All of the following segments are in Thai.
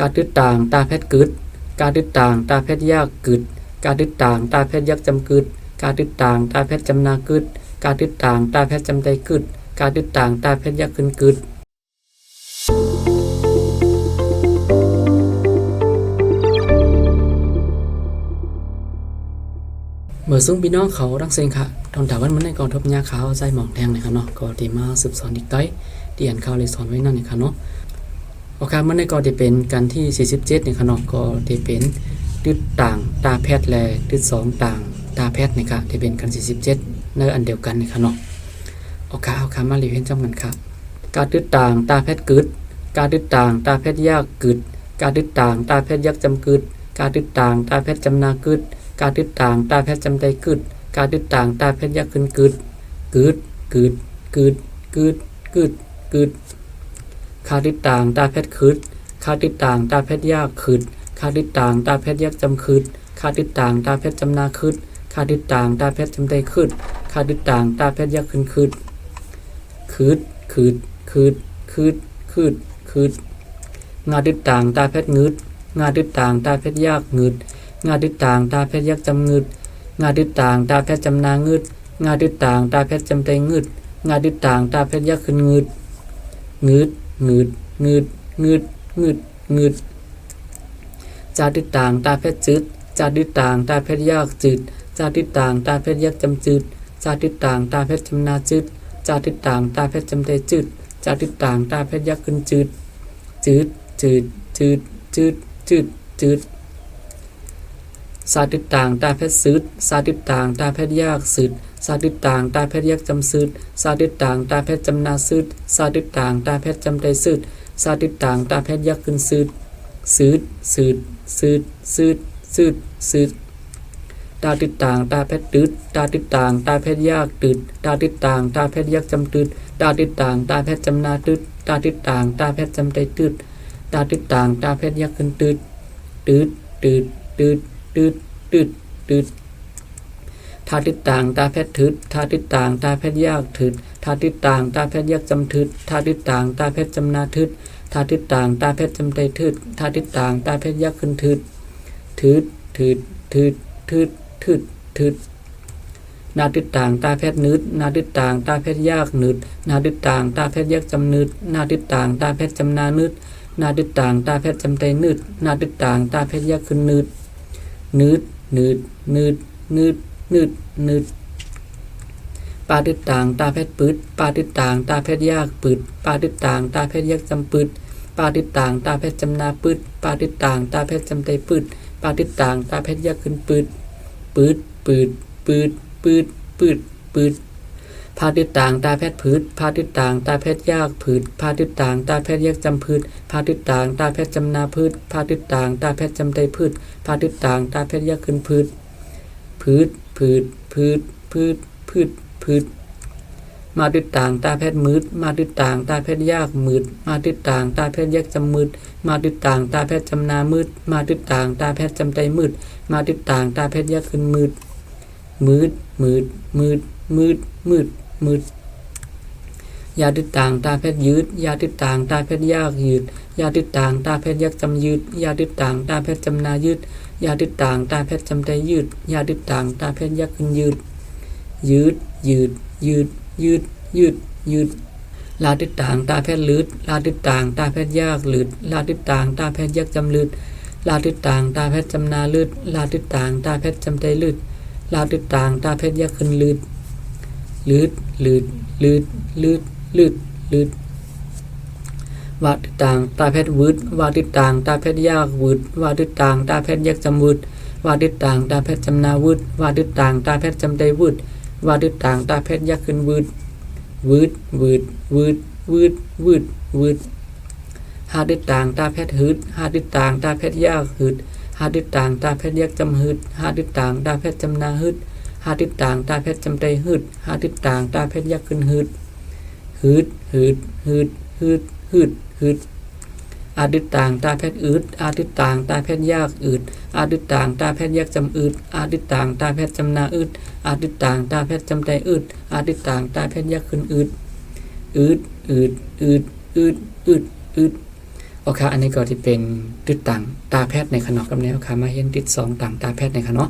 กาตึดต่างตาแพทย์กึดกาตึดต่างตาแพทย์ยากกึดกาตึดต่างตาแพทย์ยักจำกึดกาตึดต่างตาแพทย์จำนากึดกาตึดต่างตาแพทย์จำใจกึดกาตึดต่างตาแพทย์ยักขึ้นกึดเมื่อซุ้งพี่น้องเขาดังเซงค่ะตอนถามว่ามันในกองทบยาขาวใจหมองแดงนะครับเนาะก็ที่มาสืบสอนอีกต้อยที่อ่านข่าวเลยสอนไว้นั่นนะครับเนาะโอเคมันในก็จะเป็นการที่47นะครับเนาะก็จะเป็นตึดต่างตาแพทย์และตึด2ต่างตาแพทย์นะครับที่เป็นกัน47ในอันเดียวกันนะครับเนาะโอเคมารีวิวจำกันครับการตึดต่างตาแพทย์กึดการตึดต่างตาแพทย์ยากกึดการตึดต่างตาแพทย์ยักจำกึดการตึดต่างตาแพทย์จำนากึดการตึดต่างตาแพทย์จำใจกึดการตึดต่างตาแพทย์ยักขึ้นกึดกึดกึดกึดกึดกึดกึดขาตึดต่างตาแพทย์คืดขาตึดต่างตาแพทย์ยากคืดขาตึดต่างตาแพทย์ยักจำคืดขาตึดต่างตาแพทย์จำนาคืดขาตึดต่างตาแพทย์จำใจคืดขาตึดต่างตาแพทย์ยักขึ้นคืดคืดคืดคืดคืดคืดคืดงาตึดต่างตาแพทย์งืดงาตึดต่างตาแพทย์ยากงืดงาตึดต่างตาแพทย์ยักจำงืดงาตึดต่างตาแพทย์จำนางืดงาตึดต่างตาแพทย์จำใจงืดงาตึดต่างตาแพทย์ยักขึ้นงืดงืดงืดงืดงืดงืดงืดจาตึดต่างตาแพทย์จืดจาตึดต่างตาแพทย์ยากจืดจาตึดต่างตาแพทย์ยักจำจืดจาตึดต่างตาแพทย์จำนาจืดจาตึดต่างตาแพทย์จำใจจืดจาตึดต่างตาแพทย์ยักขึ้นจืดจืดจืดจืดจืดจืดจืดสาตึดต่างตาแพทย์สืดสาตึดต่างตาแพทย์ยากสืดสาตึดต่างตาแพทย์ยักจำสืดสาตึดต่างตาแพทย์จำนาสืดสาตึดต่างตาแพทย์จำใจสืดสาตึดต่างตาแพทย์ยักขึ้นสืดสืดสืดสืดสืดสืดสืดตาตึดต่างตาแพทย์ตืดตาตึดต่างตาแพทย์ยากตืดตาตึดต่างตาแพทย์ยักจำตืดตาตึดต่างตาแพทย์จำนาตืดตาตึดต่างตาแพทย์จำใจตืดตาตึดต่างตาแพทย์ยักขึ้นตืดตืดตืดตืดตืดตืดตืดทาตึดต่างตาแพทย์ถืดทาตึดต่างตาแพทย์ยากถืดทาตึดต่างตาแพทย์ยักจำถืดทาตึดต่างตาแพทย์จำนาถืดทาตึดต่างตาแพทย์จำใจถืดทาตึดต่างตาแพทย์ยักขึ้นถืดถืดถืดถืดถืดถืดถืดนาตึดต่างตาแพทย์นืดนาตึดต่างตาแพทย์ยากนืดนาตึดต่างตาแพทย์ยักจำนืดนาตึดต่างตาแพทย์จำนานืดนาตึดต่างตาแพทย์จำใจนืดนาตึดต่างตาแพทย์ยักขึ้นนืดนืดนืดนืดนืดนืดนืดปาตึดต่างตาแพทย์ปืดปาตึดต่างตาแพทย์ยากปืดปาตึดต่างตาแพทย์ยักจำปืดปาตึดต่างตาแพทย์จำนาปืดปาตึดต่างตาแพทย์จำใจปืดปาตึดต่างตาแพทย์ยักขึ้นปืดปืดปืดปืดปืดปืดปืดพาตึดต่างตาแพทย์ผืดพาตึดต่างตาแพทย์ยากผืดพาตึดต่างตาแพทย์ยักจำผืดพาตึดต่างตาแพทย์จำนาผืดพาตึดต่างตาแพทย์จำใจผืดพาตึดต่างตาแพทย์ยักขึ้นผืดผืดผืดผืดผืดผืดผืดมาตึดต่างตาแพทย์มืดมาตึดต่างตาแพทย์ยากมืดมาตึดต่างตาแพทย์ยักจำมืดมาตึดต่างตาแพทย์จำนามืดมาตึดต่างตาแพทย์จำใจมืดมาตึดต่างตาแพทย์ยักขึ้นมืดมืดมืดมืดมืดมืดมืดยาตึดต่างตาแพทย์ยืดยาตึดต่างตาแพทย์ยากยืดยาตึดต่างตาแพทย์ยักจำยืดยาตึดต่างตาแพทย์จำนายืดยาตึดต่างตาแพทย์จำใจยืดยาตึดต่างตาแพทย์ยักขึ้นยืดยืดยืดยืดยืดยืดยืดลาตึดต่างตาแพทย์ลืดลาตึดต่างตาแพทย์ยากลืดลาตึดต่างตาแพทย์ยักจำลืดลาตึดต่างตาแพทย์จำนาลืดลาตึดต่างตาแพทย์จำใจลืดลาตึดต่างตาแพทย์ยักขึ้นลืดลืดลืดลืดลืดลืดลืดวาตึดต่างตาแพทย์วืดวาตึดต่างตาแพทย์ยากวืดวาตึดต่างตาแพทย์ยักจำวืดวาตึดต่างตาแพทย์จำนาวืดวาตึดต่างตาแพทย์จำใจวืดวาตึดต่างตาแพทย์ยักขึ้นวืดวืดวืดวืดวืดวืดวืดหาตึดต่างตาแพทย์หืดหาตึดต่างตาแพทย์ยากหืดหาตึดต่างตาแพทย์ยักจำหืดหาตึดต่างตาแพทย์จำนาหืดหาตึดต่างตาแพทย์จำใจหืดหาตึดต่างตาแพทย์ยักขึ้นหืดหืดหืดหืดหืดหืดหืดอาตึดต่างตาแพทย์อืดอาตึดต่างตาแพทย์ยากอืดอาตึดต่างตาแพทย์ยักจำอืดอาตึดต่างตาแพทย์จำนาอืดอาตึดต่างตาแพทย์จำใจอืดอาตึดต่างตาแพทย์ยักขึ้นอืดอืดอืดอืดอืดอืดอืด โอเคอันนี้ก็ที่เป็นติดต่างตาแพทย์ในขนมกับแนวค่ะมาเห็นติด2ต่างตาแพทย์ในขนม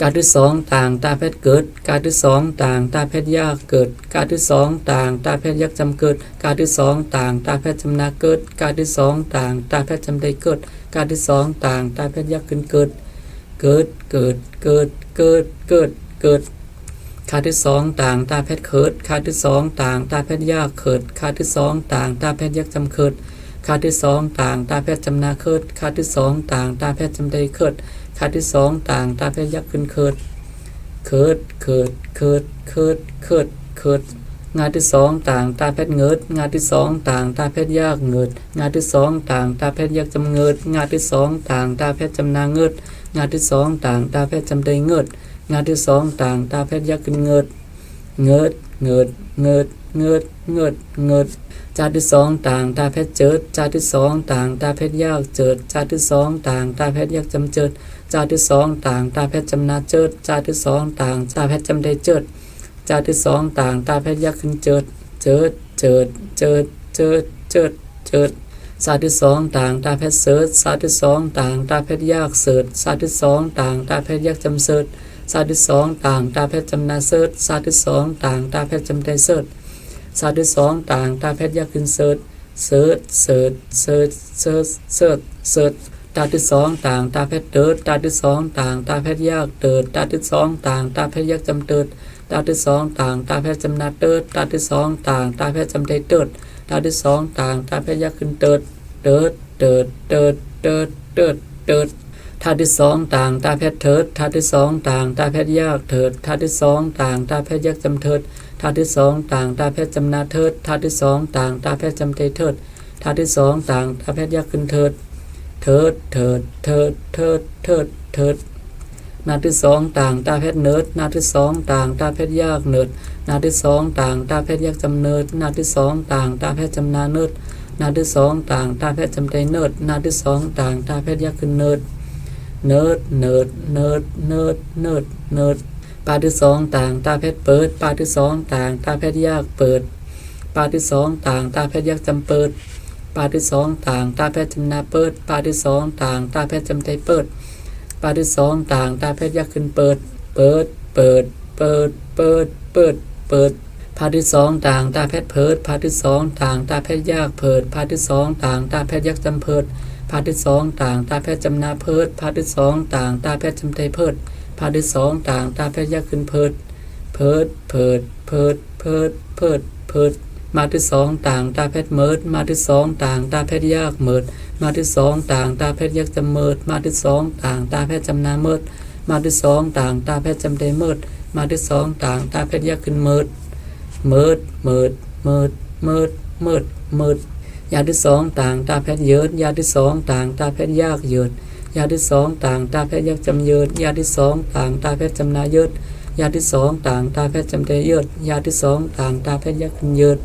การที่2ต่างตาแพทย์เกิดการที่2ต่างตาแพทย์ยากเกิดการที่2ต่างตาแพทย์ยักจำเกิดการที่2ต่างตาแพทย์จำนาเกิดการที่2ต่างตาแพทย์จำได้เกิดการที่2ต่างตาแพทย์ยักขึ้นเกิดค่าที่2ต่างตาแพทย์เกิดค่าที่2ต่างตาแพทย์ยากเกิดค่าที่2ต่างตาแพทย์ยักจำเกิดค่าที่2ต่างตาแพทย์จำนาเกิดค่าที่2ต่างตาแพทย์จำได้เกิดค่าที่2ต่างตาแพทย์ยักขึ้นเกิดงานที่2ต่างตาแพทย์เงิดงานที่2ต่างตาแพทย์ยากเงิดงานที่2ต่างตาแพทย์ยักจำเงิดงานที่2ต่างตาแพทย์จำนาเงิดงานที่2ต่างตาแพทย์จำได้เงิดงานที่2ต่างตาแพทย์ยักขึ้นเงิดจานที่2ต่างตาแพทย์เจิดจานที่2ต่างตาแพทย์ยากเจิดจานที่2ต่างตาแพทย์ยักจำเจิดจานที่2ต่างตาแพทย์จำนาเจิดจานที่2ต่างตาแพทย์จำได้เจิดจานที่2ต่างตาแพทย์ยักขึ้นเจิดศาสตร์ที่2ต่างตาแพทย์เสิร์ชศาสตร์ที่2ต่างตาแพทย์ยากเสิร์ชศาสตร์ที่2ต่างตาแพทย์ยักจำเสิร์ชศาสตร์ที่2ต่างตาแพทย์จำนาเสิร์ชศาสตร์ที่2ต่างตาแพทย์จำได้เสิร์ชศาสตร์ที่2ต่างตาแพทย์ยักขึ้นเสิร์ชศาสตร์ที่2ต่างตาแพทย์เติร์ดศาสตร์ที่2ต่างตาแพทย์ยากเติร์ดศาสตร์ที่2ต่างตาแพทย์ยักจำเติร์ดศาสตร์ที่2ต่างตาแพทย์จำนาเติร์ดศาสตร์ที่2ต่างตาแพทย์จำได้เติร์ดศาสตร์ที่2ต่างตาแพทย์ยักขึ้นเติร์ดธาตุที่2ต่างตาแพทย์เถิดธาตุที่2ต่างตาแพทย์ยากเถิดธาตุที่2ต่างตาแพทย์ยักจำเถิดธาตุที่2ต่างตาแพทย์จำนาเถิดธาตุที่2ต่างตาแพทย์จำได้เถิดธาตุที่2ต่างตาแพทย์ยักขึ้นเถิดนาที่2ต่างตาแพทย์เนิร์ดนาที่2ต่างตาแพทย์ยากเนิร์ดนาที่2ต่างตาแพทย์ยักจำเนิร์ดนาที่2ต่างตาแพทย์จำนาเนิร์ดนาที่2ต่างตาแพทย์จำได้เนิร์ดนาที่2ต่างตาแพทย์ยักขึ้นเนิร์ดปาที่2ต่างตาแพทย์เปิดปาที่2ต่างตาแพทย์ยากเปิดปาที่2ต่างตาแพทย์ยักจำเปิดปาที่2ต่างตาแพทย์จำนาเปิดปาที่2ต่างตาแพทย์จำได้เปิดปาที่2ต่างตาแพทย์ยักขึ้นเปิดพาที่2ต่างตาแพทย์เพิดพาที่2ต่างตาแพทย์ยากเพิดพาที่2ต่างตาแพทย์ยักจำเพิดพาที่2ต่างตาแพทย์จำนาเพิดพาที่2ต่างตาแพทย์จำได้เพิดพาที่2ต่างตาแพทย์ยักขึ้นเพิดมาที่2ต่างตาแพทย์เมิดมาที่2ต่างตาแพทย์ยากเมิดมาที่2ต่างตาแพทย์ยักจำเมิดมาที่2ต่างตาแพทย์จำนาเมิดมาที่2ต่างตาแพทย์จำได้เมิดมาที่2ต่างตาแพทย์ยักขึ้นเมิดยาที่2ต่างตาแพทย์เยิดยาที่2ต่างตาแพทย์ยากเยิดยาที่2ต่างตาแพทย์ยักจำเยิดยาที่2ต่างตาแพทย์จำนาเยิดยาที่2ต่างตาแพทย์จำได้เยิดยาที่2ต่างตาแพทย์ยักขึ้นเยิด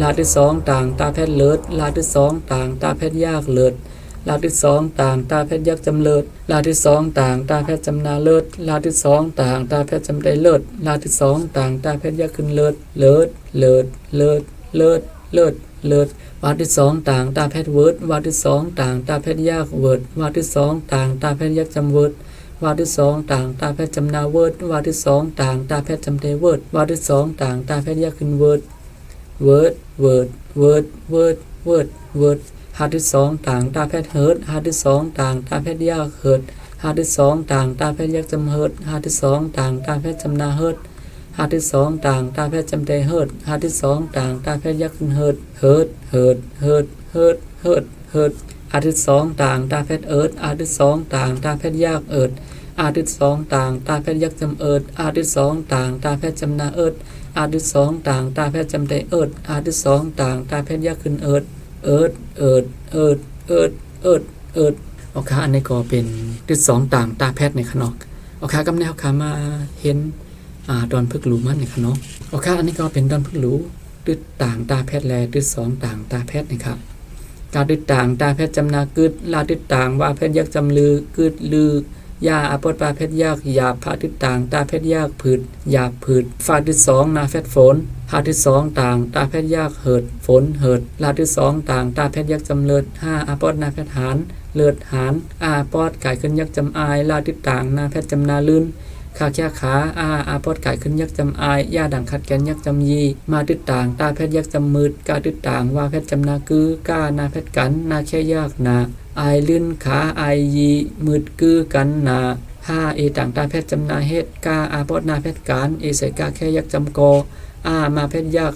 ลาที่2ต่างตาแพทย์เลิศลาที่2ต่างตาแพทย์ยากเลิศลาที่2ต่างตาแพทย์ยักจำเลิศลาที่2ต่างตาแพทย์จำนาเลิศลาที่2ต่างตาแพทย์จำได้เลิศลาที่2ต่างตาแพทย์ยักขึ้นเลิศวาที่2ต่างตาแพทย์เวิร์ดวาที่2ต่างตาแพทย์ยากเวิร์ดวาที่2ต่างตาแพทย์ยักจำเวิร์ดวาที่2ต่างตาแพทย์จำนาเวิร์ดวาที่2ต่างตาแพทย์จำได้เวิร์ดวาที่2ต่างตาแพทย์ยักขึ้นเวิร์ดหาที่2ต่างตาแพทย์เฮิร์ดหาที่2ต่างตาแพทย์ยากเฮิร์ดหาที่2ต่างตาแพทย์ยักจำเฮิร์ดหาที่2ต่างตาแพทย์จำนาเฮิร์ดหาที่2ต่างตาแพทย์จำได้เฮิร์ดหาที่2ต่างตาแพทย์ยักขึ้นเฮิร์ดหาที่2ต่างตาแพทย์เอิร์ดหาที่2ต่างตาแพทย์ยากเอิร์ดหาที่2ต่างตาแพทย์ยักจำเอิร์ดหาที่2ต่างตาแพทย์จำนาเอิร์ดหาที่2ต่างตาแพทย์จำได้เอิร์ดหาที่2ต่างตาแพทย์ยักขึ้นเอิร์ดโอเคอันนี้ก็เป็นที่2ต่างตาแพทย์ในขนมโอเคกำแนวขามาเห็นดอนพึกหลูมันในขนมโอเคอันนี้ก็เป็นดอนพึกหลูที่ต่างตาแพทย์แลที่2ต่างตาแพทย์นะครับการที่ต่างตาแพทย์จำนากึดลาที่ต่างว่าแพทย์ยักจำลือกึดลือ ยาอาปอดปลาเพชรยากหยาบพาทิศต่างตาเพชรยากผืดหยาบผืดฟาทิศ2นาเพชรฝนพาทิศ2ต่างตาเพชรยากเหิดฝนเหิดลาทิศ2ต่างตาเพชรยักจำเลิศ5อาปอดนาเพชรหานเลิศหานอาปอดไก่ขึ้นยักจำอายลาทิศต่างนาเพชรจำนาลื่นขาแค่ขาอาปอดไก่ขึ้นยักจำอายย่าดังขัดแกนยักจำยีมาทิศต่างตาเพชรยักจำมืดกาทิศต่างว่าเพชรจำนากือกานาเพชรกันนาแค่ยากนาอายลื่นขาอายยีมืดกือกันนา5เอต่างตาเพชรจำนาเฮ็ดกาอาปอดนาเพชรการเอใส่กาแค่ยักจำกอมาเพชรยาก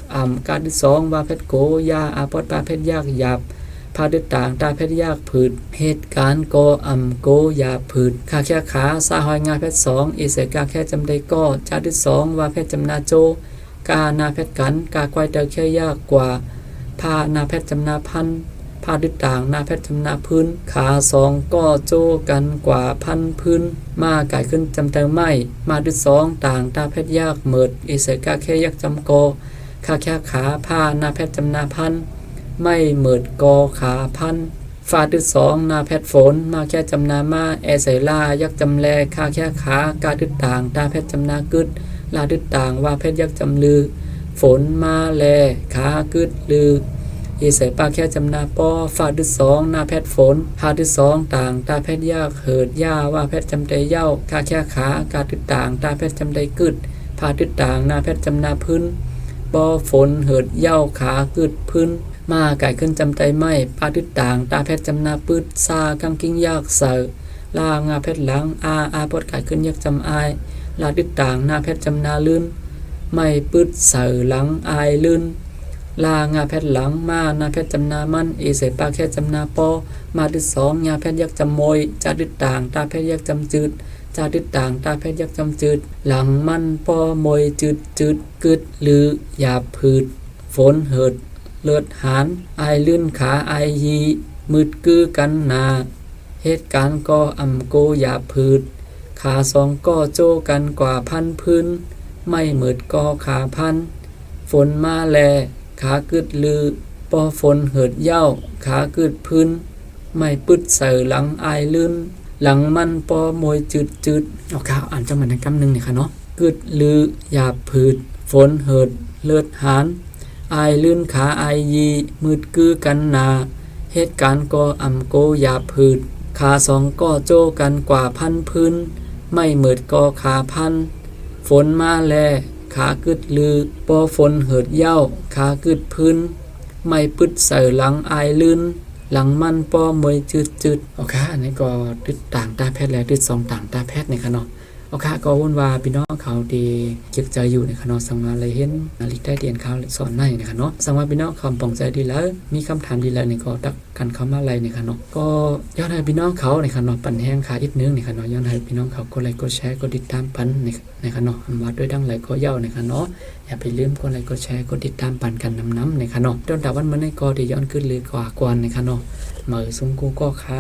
กาที่2ว่าเพชรโกยาอาปอดปลาเพชรยากหยาบพาด้วยต่างตาเพชรยากผืดเหตุการณ์โกโกยาผืดขาแค่ขาซาหอยงาเพชร2อีเสกาแค่จำได้ก็จาที่2ว่าเพชรจำนาโจกานาเพชรกันกาควายเตอแค่ยากกว่าพานาเพชรจำนาพันพาด้วยต่างนาเพชรจำนาพื้นขา2ก็โจกันกว่าพันพื้นมาไก่ขึ้นจำเตอไม่มาด้วย2ต่างตาเพชรยากเหมิดอีเสกาแค่ยากจำโกขาแค่ขาพานาเพชรจำนาพันไม่เหมิดกอขาพันฟาดึด2นาแพทฝนมาแค่จำนามาแอใส่ลายักจำแลคาแค่ขากาดึดต่างตาแพทจำนากึดลาดึดต่างว่าแพทยักจำลือฝนมาแลขากึดลืออีใส่ปาแค่จำนาปอฟาดึด2นาแพทฝนพาดึด2ต่างตาแพทยากเหิดย่าว่าแพทจำได้เย้าคาแค่ขากาดึดต่างตาแพทจำได้กึดพาดึดต่างนาแพทจำนาพื้นปอฝนเหิดเย้าขากึดพื้นมาไก่ขึ้นจำใจไม่ปาดึดต่างตาเพชรจำนาปืดซากังกิ้งยากเสอลางาเพชรหลังอาปดไก่ขึ้นยักจำอายลาดึดต่างนาเพชรจำนาลื่นไม่ปืดเสอหลังอายลื่นลางาเพชรหลังมานาเพชรจำนามันเอเสปาแค่จำนาปอมาดึด2ยาเพชรยักจำมวยจาดึดต่างตาเพชรยักจำจืดจาดึดต่างตาเพชรยักจำจืดหลังมันปอมวยจืดกึดหรือหยาบผืดฝนเหิดเลือดหานอายลื่นขาอายยีมืดกือกันนาเหตุการณ์ก็โกยาผืดขา2ก็โจกันกว่าพันพื้นไม่มืดก็ขาพันฝนมาแลขากึดลือปอฝนเหิดเย้าขากึดพื้นไม่ปึดเสอหลังอายลื่นหลังมันปอมวยจืดเอาข่าวอ่านจังหวัดในกำนึงเนี่ยค่ะเนาะกึดลือหยาบผืดฝนเหิดเลือดหานอายลื่นขาอายยีมืดกือกันนาเหตุการณ์ก็โกยาผืดขา2ก็โจกันกว่าพันพื้นไม่เหมิดก็ขาพันฝนมาแลขากึดลือปอฝนเหิดเย้าขากึดพื้นไม่ปึดเสอหลังอายลื่นหลังมันปอมวยจืดโอเคอันนี้ก็ดึดต่างตาแพทย์แล้วดึด2ต่างตาแพทย์ในค่ะเนาะโอเคก็วุ่นวายพี่น้องเขาดีเก็บใจอยู่ในคณะสังวาเลยเห็นนาฬิกาเดียนเขาสอนในนะคะเนาะสังวาพี่น้องคำปองใจดีแล้วมีคำถามดีแล้วในก็ตักกันเข้ามาอะไรในคณะก็ย้อนให้พี่น้องเขาในคณะปั่นแห้งขาอีกนึงในคณะย้อนให้พี่น้องเขากดไลค์กดแชร์กดติดตามปันในคณะวัดด้วยดังไหลก็เย้าในคณะอย่าไปลืมกดไลค์กดแชร์กดติดตามปันกันน้ำในคณะจนแต่วันมันในก็ได้ย้อนขึ้นเลยกว่าในคณะมือซุ้มกูก็ค้า